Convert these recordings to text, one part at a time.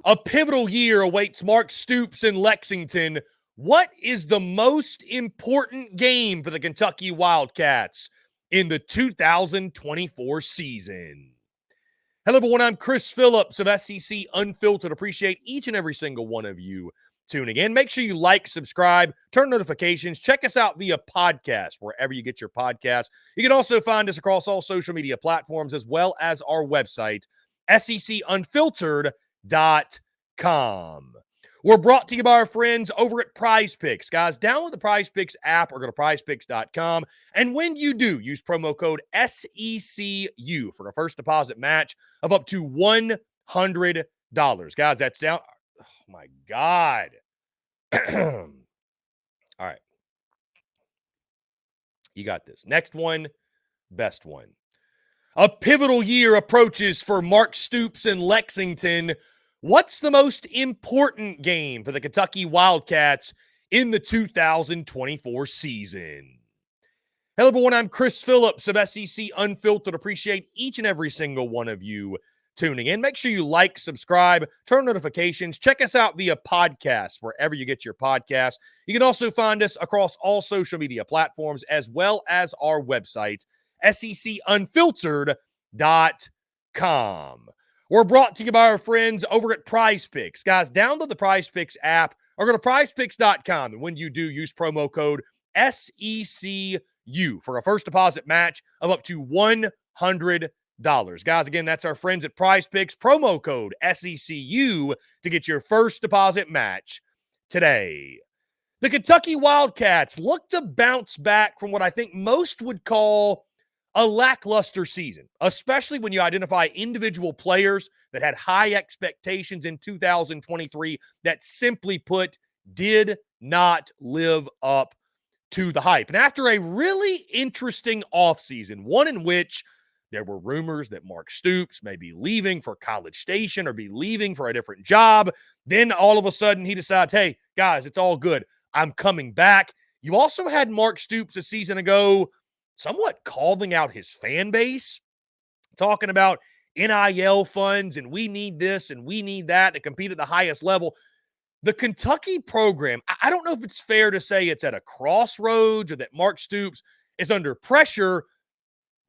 A pivotal year awaits Mark Stoops in Lexington. What is the most important game for the Kentucky Wildcats in the 2024 season? Hello, everyone. I'm Chris Phillips of SEC Unfiltered. Appreciate each and every single one of you tuning in. Make sure you like, subscribe, turn notifications. Check us out via podcast, wherever you get your podcasts. You can also find us across all social media platforms, as well as our website, SECUnfiltered.com. We're brought to you by our friends over at Prize Picks. Guys, download the Prize Picks app or go to prizepicks.com. And when you do, use promo code SECU for a first deposit match of up to $100. Guys, that's down. Oh, my God. All right. You got this. Next one, best one. A pivotal year approaches for Mark Stoops in Lexington. What's the most important game for the Kentucky Wildcats in the 2024 season? Hello, everyone. I'm Chris Phillips of SEC Unfiltered. Appreciate each and every single one of you tuning in. Make sure you like, subscribe, turn notifications. Check us out via podcast, wherever you get your podcasts. You can also find us across all social media platforms, as well as our website, SECUnfiltered.com. We're brought to you by our friends over at Prize Picks. Guys, download the Prize Picks app or go to prizepicks.com. And when you do, use promo code SECU for a first deposit match of up to $100. Guys, again, that's our friends at Prize Picks. Promo code SECU to get your first deposit match today. The Kentucky Wildcats look to bounce back from what I think most would call a lackluster season, especially when you identify individual players that had high expectations in 2023 that, simply put, did not live up to the hype. And after a really interesting offseason, one in which there were rumors that Mark Stoops may be leaving for College Station or be leaving for a different job, then all of a sudden he decides, hey, guys, it's all good. I'm coming back. You also had Mark Stoops a season ago somewhat calling out his fan base, talking about NIL funds and we need this and we need that to compete at the highest level. The Kentucky program, I don't know if it's fair to say it's at a crossroads or that Mark Stoops is under pressure,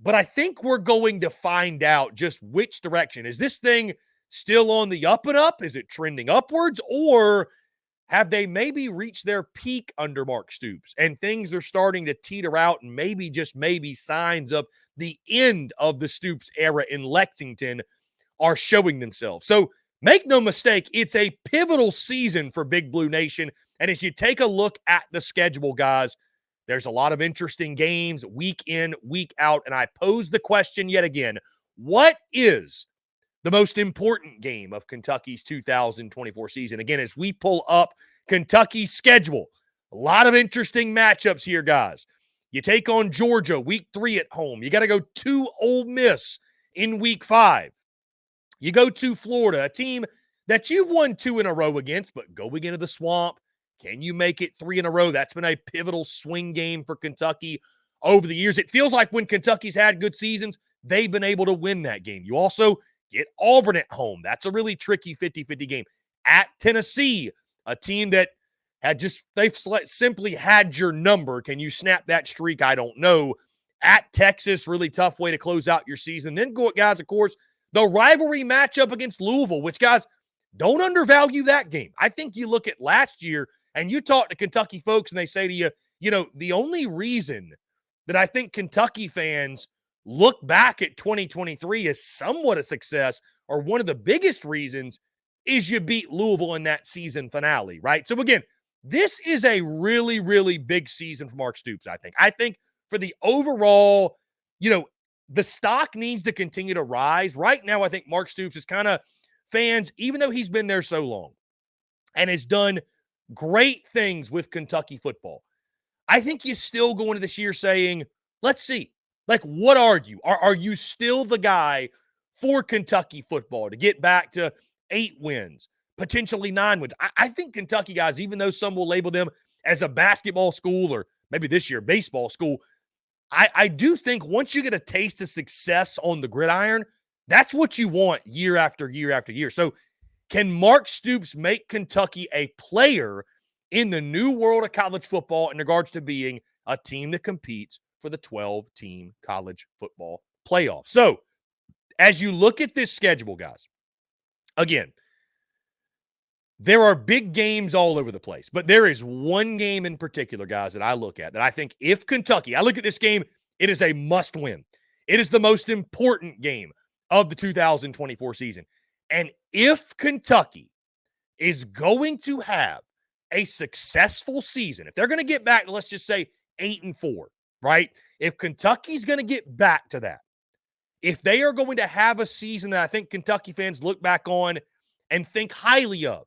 but I think we're going to find out just which direction. Is this thing still on the up and up? Is it trending upwards? Or have they maybe reached their peak under Mark Stoops and things are starting to teeter out and maybe, just maybe, signs of the end of the Stoops era in Lexington are showing themselves? So make no mistake, it's a pivotal season for Big Blue Nation. And as you take a look at the schedule, guys, there's a lot of interesting games week in, week out. And I pose the question yet again, what is the most important game of Kentucky's 2024 season? Again, as we pull up Kentucky's schedule, a lot of interesting matchups here, guys. You take on Georgia week 3 at home. You got to go to Ole Miss in week 5. You go to Florida, a team that you've won 2 in a row against, but going into the Swamp, can you make it 3 in a row? That's been a pivotal swing game for Kentucky over the years. It feels like when Kentucky's had good seasons, they've been able to win that game. You also get Auburn at home. That's a really tricky 50-50 game. At Tennessee, a team that they've simply had your number. Can you snap that streak? I don't know. At Texas, really tough way to close out your season. Then, guys, of course, the rivalry matchup against Louisville, which, guys, don't undervalue that game. I think you look at last year and you talk to Kentucky folks and they say to you, the only reason that I think Kentucky fans look back at 2023 as somewhat a success, or one of the biggest reasons, is you beat Louisville in that season finale, right? So again, this is a really, really big season for Mark Stoops, I think. I think for the overall, the stock needs to continue to rise. Right now, I think Mark Stoops is kind of, fans, even though he's been there so long and has done great things with Kentucky football, I think you still go into this year saying, let's see. Like, what are you? Are you still the guy for Kentucky football to get back to 8 wins, potentially 9 wins? I think Kentucky, guys, even though some will label them as a basketball school or maybe this year baseball school, I do think once you get a taste of success on the gridiron, that's what you want year after year after year. So Can Mark Stoops make Kentucky a player in the new world of college football in regards to being a team that competes for the 12-team college football playoff? So, as you look at this schedule, guys, again, there are big games all over the place, but there is one game in particular, guys, that I look at that I think if Kentucky, I look at this game, it is a must win. It is the most important game of the 2024 season. And if Kentucky is going to have a successful season, if they're going to get back to, let's just say, 8-4, right? If Kentucky's going to get back to that, if they are going to have a season that I think Kentucky fans look back on and think highly of,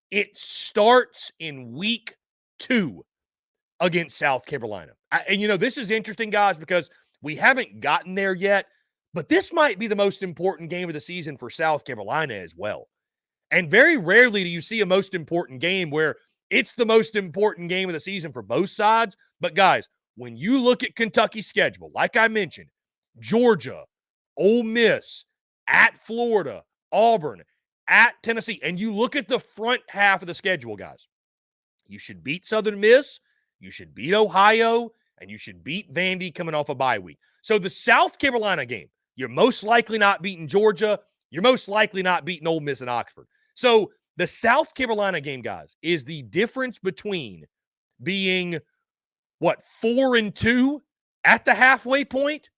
it starts in week 2 against South Carolina. And, this is interesting, guys, because we haven't gotten there yet, but this might be the most important game of the season for South Carolina as well. And very rarely do you see a most important game where it's the most important game of the season for both sides. But, guys, when you look at Kentucky's schedule, like I mentioned, Georgia, Ole Miss, at Florida, Auburn, at Tennessee, and you look at the front half of the schedule, guys, you should beat Southern Miss, you should beat Ohio, and you should beat Vandy coming off a bye week. So the South Carolina game, you're most likely not beating Georgia. You're most likely not beating Ole Miss and Oxford. So the South Carolina game, guys, is the difference between being, 4-2 at the halfway point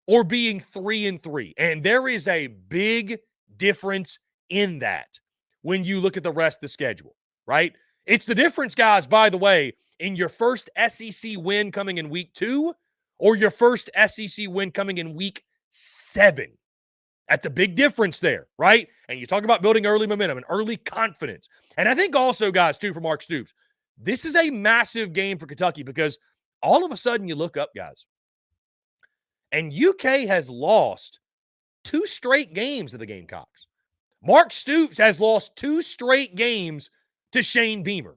or being 3-3. And there is a big difference in that when you look at the rest of the schedule, right? It's the difference, guys, by the way, in your first SEC win coming in week 2 or your first SEC win coming in week 7. That's a big difference there, right? And you talk about building early momentum and early confidence. And I think also, guys, too, for Mark Stoops, this is a massive game for Kentucky because all of a sudden you look up, guys, and UK has lost 2 straight games to the Gamecocks. Mark Stoops has lost 2 straight games to Shane Beamer.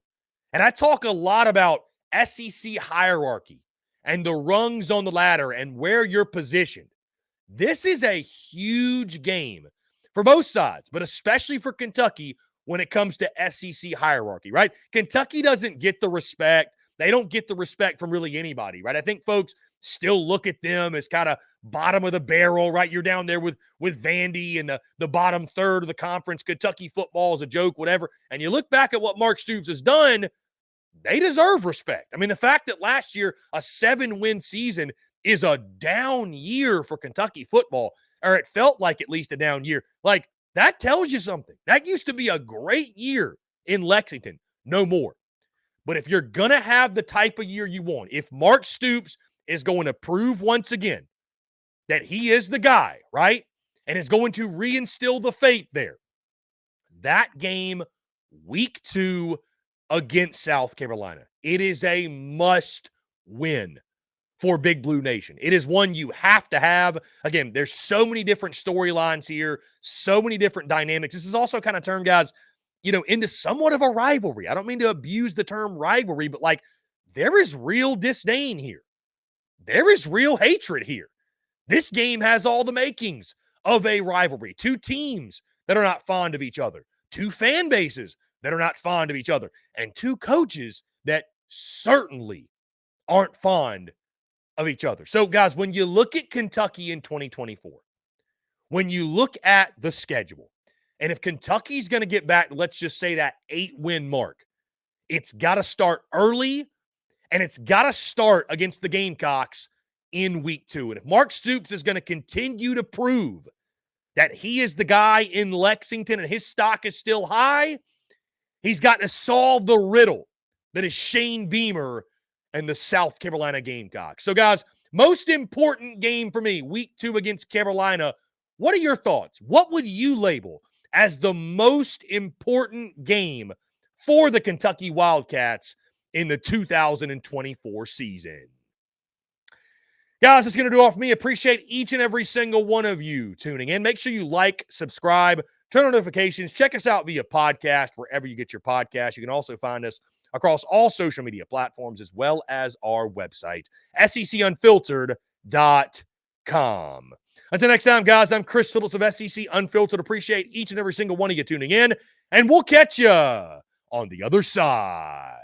And I talk a lot about SEC hierarchy and the rungs on the ladder and where you're positioned. This is a huge game for both sides, but especially for Kentucky when it comes to SEC hierarchy, right? Kentucky doesn't get the respect. They don't get the respect from really anybody, right? I think folks still look at them as kind of bottom of the barrel, right? You're down there with Vandy and the bottom third of the conference. Kentucky football is a joke, whatever. And you look back at what Mark Stoops has done, they deserve respect. I mean, the fact that last year a 7-win season is a down year for Kentucky football, or it felt like at least a down year, like that tells you something. That used to be a great year in Lexington. No more. But if you're going to have the type of year you want, if Mark Stoops is going to prove once again that he is the guy, right, and is going to reinstill the faith there, that game, week 2 against South Carolina, it is a must win for Big Blue Nation. It is one you have to have. Again, there's so many different storylines here, so many different dynamics. This is also kind of turned, guys, into somewhat of a rivalry. I don't mean to abuse the term rivalry, but like there is real disdain here. There is real hatred here. This game has all the makings of a rivalry. 2 teams that are not fond of each other. 2 fan bases that are not fond of each other. And 2 coaches that certainly aren't fond of each other. So, guys, when you look at Kentucky in 2024, when you look at the schedule, and if Kentucky's going to get back, let's just say that 8-win mark, it's got to start early, and it's got to start against the Gamecocks in week 2. And if Mark Stoops is going to continue to prove that he is the guy in Lexington and his stock is still high, he's got to solve the riddle that is Shane Beamer and the South Carolina Gamecocks. So, guys, most important game for me, week 2 against Carolina. What are your thoughts? What would you label as the most important game for the Kentucky Wildcats in the 2024 season? Guys, that's going to do all for me. Appreciate each and every single one of you tuning in. Make sure you like, subscribe, turn on notifications. Check us out via podcast, wherever you get your podcast. You can also find us across all social media platforms, as well as our website, SECUnfiltered.com. Until next time, guys, I'm Chris Phillips of SEC Unfiltered. Appreciate each and every single one of you tuning in, and we'll catch you on the other side.